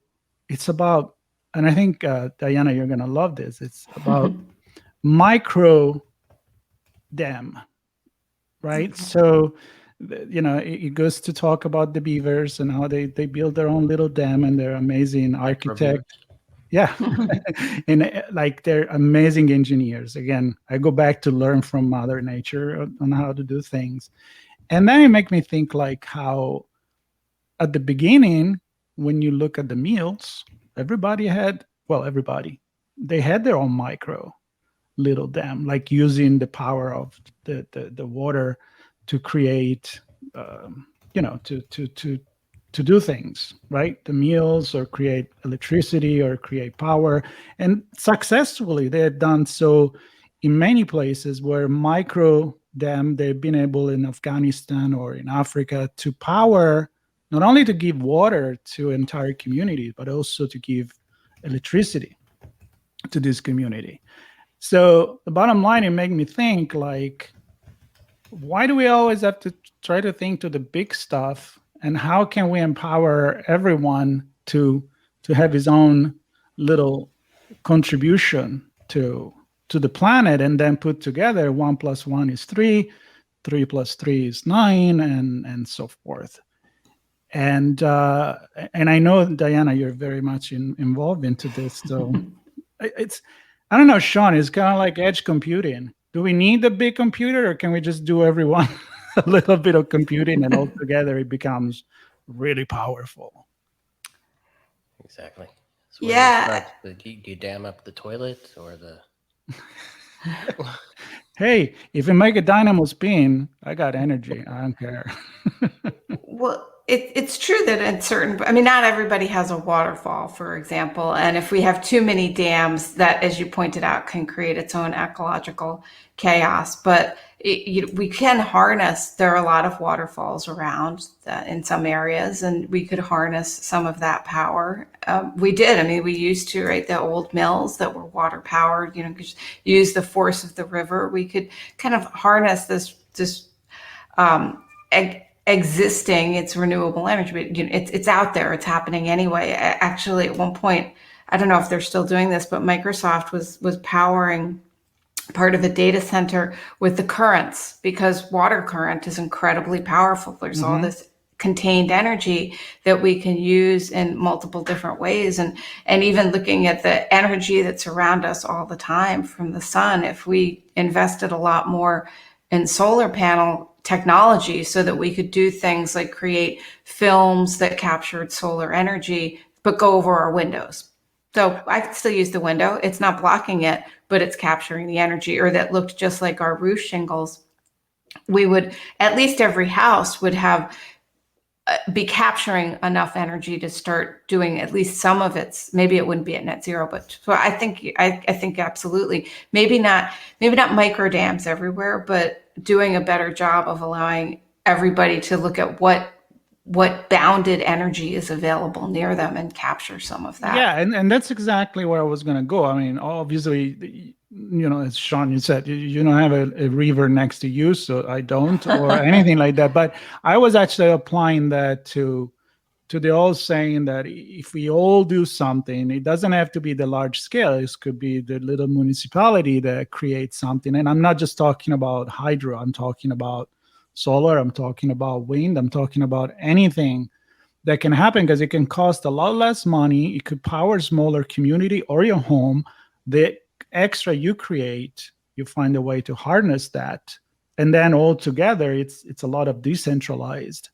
it's about, and I think, Diana, you're going to love this. It's about micro dam, right? So, it goes to talk about the beavers and how they build their own little dam, and they're amazing architects. Yeah. And like, they're amazing engineers. Again, I go back to learn from Mother Nature on how to do things. And then it makes me think like how at the beginning, when you look at the mills, they had their own micro little dam, like using the power of the water to create, to do things, right? The mills, or create electricity or create power. And successfully, they had done so in many places where micro dam, they've been able in Afghanistan or in Africa to power, not only to give water to entire communities, but also to give electricity to this community. So the bottom line, it made me think like, why do we always have to try to think to the big stuff? And how can we empower everyone to have his own little contribution to the planet, and then put together 1 + 1 is 3, 3 + 3 is 9, and so forth. And I know, Diana, you're very much involved into this. So I don't know, Sean, it's kind of like edge computing. Do we need the big computer, or can we just do everyone a little bit of computing, and altogether it becomes really powerful? Exactly. So Yeah. do you dam up the toilet or the... Hey, if you make a dynamo spin, I got energy. I don't care. Well, it's true that not everybody has a waterfall, for example. And if we have too many dams, that, as you pointed out, can create its own ecological chaos. But we can harness, there are a lot of waterfalls around in some areas, and we could harness some of that power. We did. We used to, right? The old mills that were water powered, use the force of the river. We could kind of harness this existing, it's renewable energy, but it's out there, it's happening anyway. Actually, at one point, I don't know if they're still doing this, but Microsoft was powering part of a data center with the currents, because water current is incredibly powerful. There's all this contained energy that we can use in multiple different ways. And even looking at the energy that's around us all the time from the sun, if we invested a lot more in solar panel technology so that we could do things like create films that captured solar energy, but go over our windows. So I could still use the window. It's not blocking it, but it's capturing the energy, or that looked just like our roof shingles. We would, at least every house would have be capturing enough energy to start doing at least some of its. Maybe it wouldn't be at net zero, but so I think absolutely. Maybe not micro dams everywhere, but doing a better job of allowing everybody to look at what bounded energy is available near them and capture some of that. Yeah, and that's exactly where I was going to go. I mean, obviously, as Sean, you said, you don't have a river next to you, so I don't, or anything like that. But I was actually applying that to the old saying that if we all do something, it doesn't have to be the large scale. It could be the little municipality that creates something. And I'm not just talking about hydro. I'm talking about solar. I'm talking about wind. I'm talking about anything that can happen, because it can cost a lot less money. It could power smaller community or your home. The extra you create, you find a way to harness that. And then all together, it's a lot of decentralized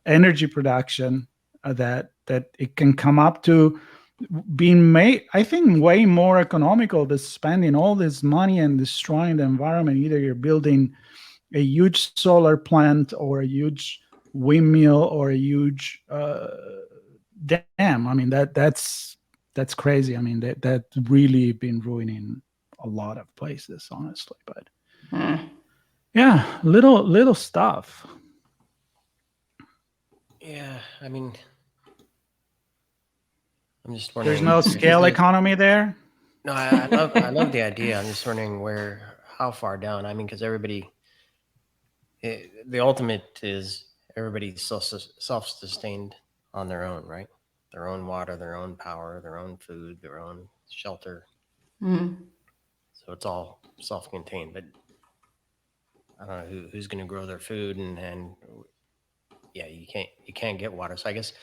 energy production that it can come up to being made, I think, way more economical than spending all this money and destroying the environment. Either you're building a huge solar plant or a huge windmill or a huge dam. I mean, that's crazy. I mean, that's really been ruining a lot of places, honestly. But yeah, little stuff. Yeah, I mean, I'm just wondering. There's no scale economy there. No, I love the idea. I'm just wondering how far down. I mean, because the ultimate is everybody's self-sustained on their own, right? Their own water, their own power, their own food, their own shelter. So it's all self-contained. But I don't know who's going to grow their food, and yeah, you can't get water. So I guess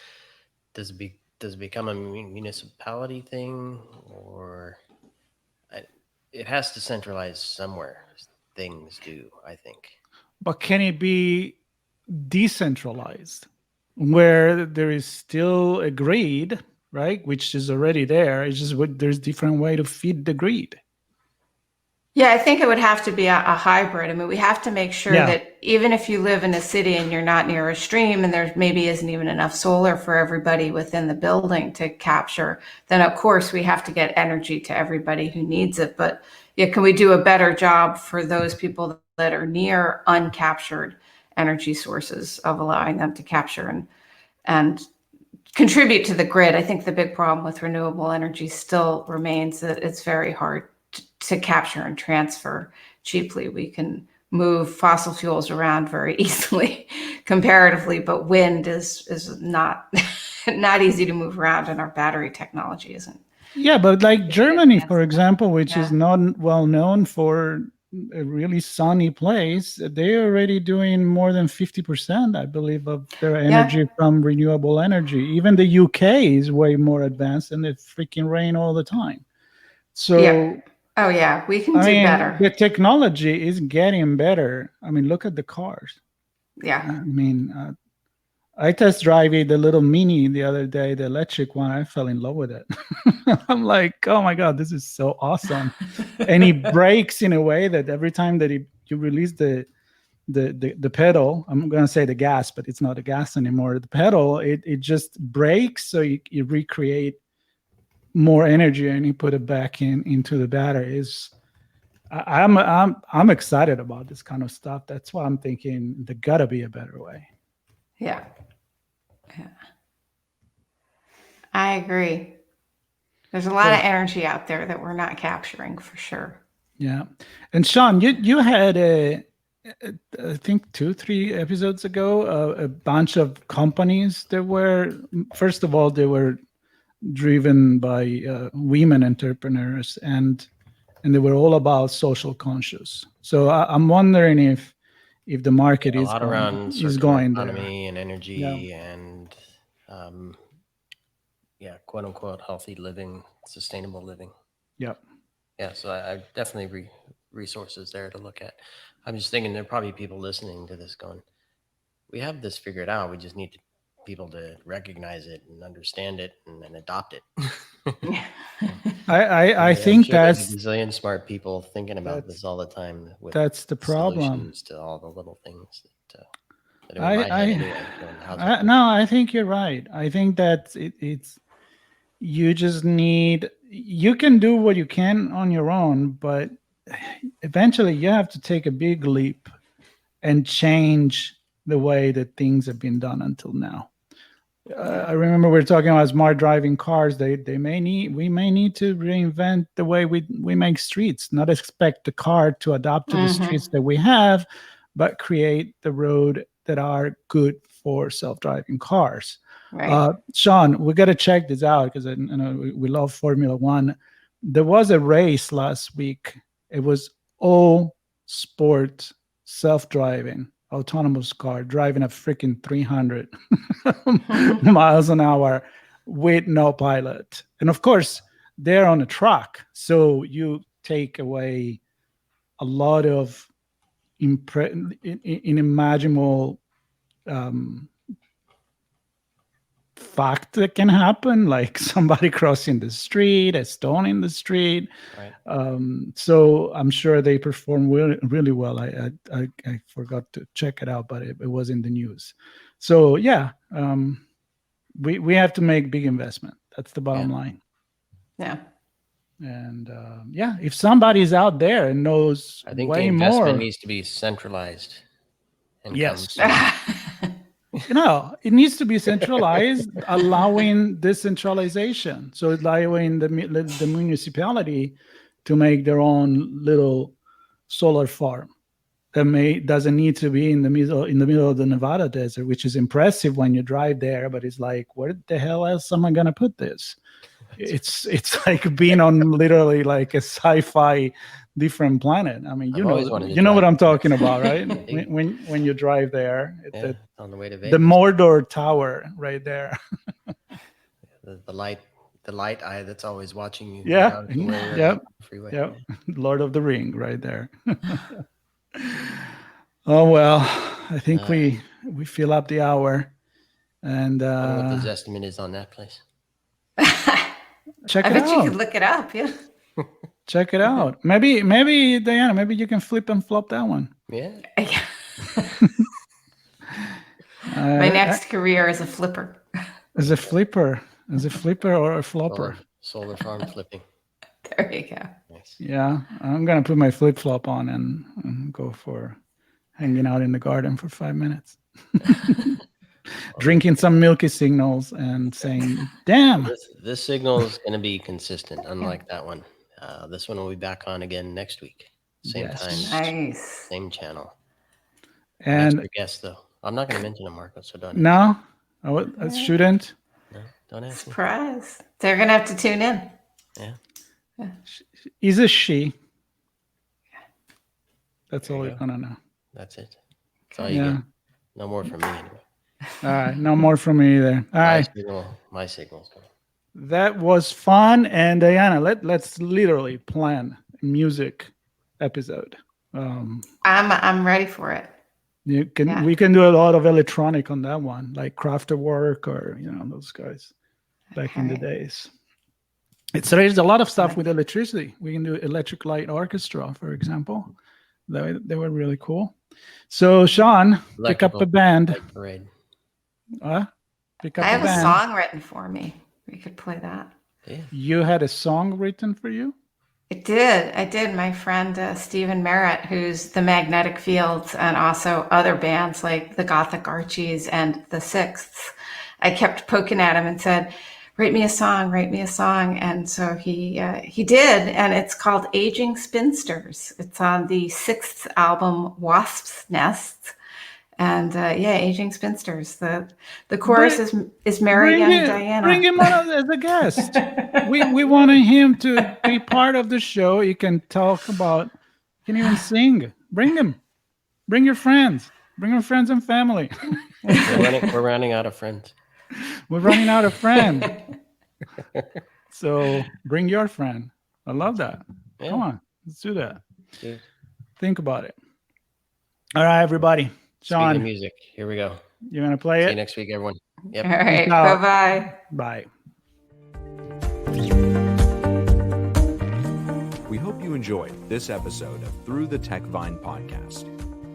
does it become a municipality thing, or it has to centralize somewhere? Things do, I think. But can it be decentralized, where there is still a grid, right, which is already there? It's just there's different way to feed the grid. Yeah, I think it would have to be a hybrid. I mean, we have to make sure that even if you live in a city and you're not near a stream and there maybe isn't even enough solar for everybody within the building to capture, then of course we have to get energy to everybody who needs it. But yeah, can we do a better job for those people that are near uncaptured energy sources of allowing them to capture and contribute to the grid? I think the big problem with renewable energy still remains that it's very hard to capture and transfer cheaply. We can move fossil fuels around very easily comparatively, but wind is not easy to move around, and our battery technology isn't. Yeah, but like Germany, for example, which is not well known for a really sunny place, they're already doing more than 50%, I believe, of their energy from renewable energy. Even the UK is way more advanced, and it freaking rain all the time. So oh yeah, we can do better. The technology is getting better. I mean, look at the cars. Yeah. I mean, I test drove the little Mini the other day, the electric one. I fell in love with it. I'm like, oh my God, this is so awesome. And it brakes in a way that every time that you release the pedal, I'm going to say the gas, but it's not the gas anymore. The pedal, it just brakes, so you recreate more energy and you put it back into the battery. I'm excited about this kind of stuff. That's why I'm thinking there gotta be a better way. Yeah. I agree. There's a lot of energy out there that we're not capturing, for sure. Yeah. And Sean, you had I think 2-3 episodes ago, a bunch of companies that were, first of all, they were driven by women entrepreneurs, and they were all about social conscious. So I'm wondering if the market is going economy and energy and quote unquote healthy living, sustainable living. Yeah. So I definitely resources there to look at. I'm just thinking there are probably people listening to this going, we have this figured out. We just need people to recognize it and understand it and then adopt it. I think that's a gazillion smart people thinking about this all the time. That's the problem. To all the little things. But in my head anyway, how's it no, I think you're right. I think that it's you just need, you can do what you can on your own, but eventually you have to take a big leap and change the way that things have been done until now. I remember we were talking about smart driving cars. We may need to reinvent the way we make streets, not expect the car to adapt to the streets that we have, but create the road that are good for self-driving cars. Right. Sean, we got to check this out because I know we love Formula One. There was a race last week. It was all sport, self-driving, autonomous car driving a freaking 300 miles an hour with no pilot. And of course, they're on a truck. So you take away a lot of inimaginable fact that can happen, like somebody crossing the street, a stone in the street. Right. So I'm sure they perform really well. I forgot to check it out, but it was in the news. So yeah, we have to make big investment. That's the bottom line. Yeah. And if somebody's out there and knows I think way the investment more, needs to be centralized. And yes. comes It needs to be centralized, allowing decentralization. So allowing the municipality to make their own little solar farm that doesn't need to be in the middle of the Nevada desert, which is impressive when you drive there. But it's like, where the hell else am I going to put this? It's like being on literally like a sci-fi different planet. I mean, you know what I'm talking about, right? when you drive there, on the way to Vegas. The Mordor Tower right there. the light eye that's always watching you. Yeah. Freeway. Yep. Lord of the Ring right there. Oh well, I think we fill up the hour, and I don't know what the estimate is on that place. Check it I bet out. you could look it up. Yeah. Check it out. Maybe Diana, maybe you can flip and flop that one. Yeah. My next career is a flipper. As a flipper or a flopper. Solar farm flipping. There you go. Nice. Yeah, I'm gonna put my flip flop on and go for hanging out in the garden for 5 minutes. Drinking some Milky signals and saying, damn. This signal is going to be consistent, unlike that one. This one will be back on again next week. Same time. Nice. Same channel. And extra guest, though. I'm not going to mention it, Marco, so don't. No? I shouldn't? No, don't ask me. Surprise. They're going to have to tune in. Yeah. Is a she. That's all you're going to know. That's it. That's all you get. No more from me, anyway. All right, no more from me either. All right. My signal's going. That was fun. And Diana, let's literally plan a music episode. I'm ready for it. We can do a lot of electronic on that one, like Kraftwerk or those guys back in the days. There's a lot of stuff with electricity. We can do Electric Light Orchestra, for example. They were really cool. So Sean, pick up a band. Parade. Pick up I have a band. a song written for me. We could play that. Yeah. You had a song written for you? I did. My friend Stephen Merritt, who's the Magnetic Fields and also other bands like the Gothic Archies and the Sixths. I kept poking at him and said, write me a song. And so he did. And it's called Aging Spinsters. It's on the Sixth album, Wasp's Nests. And Aging Spinsters. The chorus is Mary Young Diana. Bring him on as a guest. we wanted him to be part of the show. You can talk about, you can even sing. Bring him. Bring your friends. Bring your friends and family. We're running out of friends. We're running out of friends. So bring your friend. I love that. Yeah. Come on, let's do that. Yeah. Think about it. All right, everybody. Sean, speaking of music, here we go. You want to play it? See you next week, everyone. Yep. All right. Bye-bye. Bye. We hope you enjoyed this episode of Through the TechVine podcast.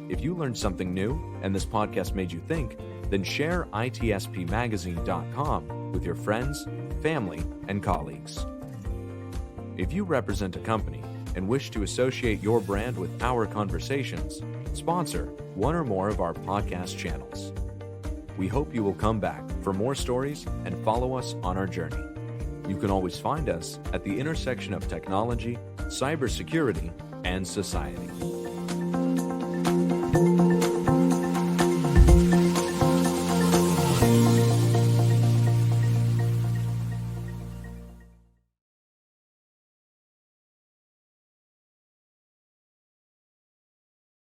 If you learned something new and this podcast made you think, then share itspmagazine.com with your friends, family, and colleagues. If you represent a company and wish to associate your brand with our conversations, sponsor one or more of our podcast channels. We hope you will come back for more stories and follow us on our journey. You can always find us at the intersection of technology, cybersecurity, and society.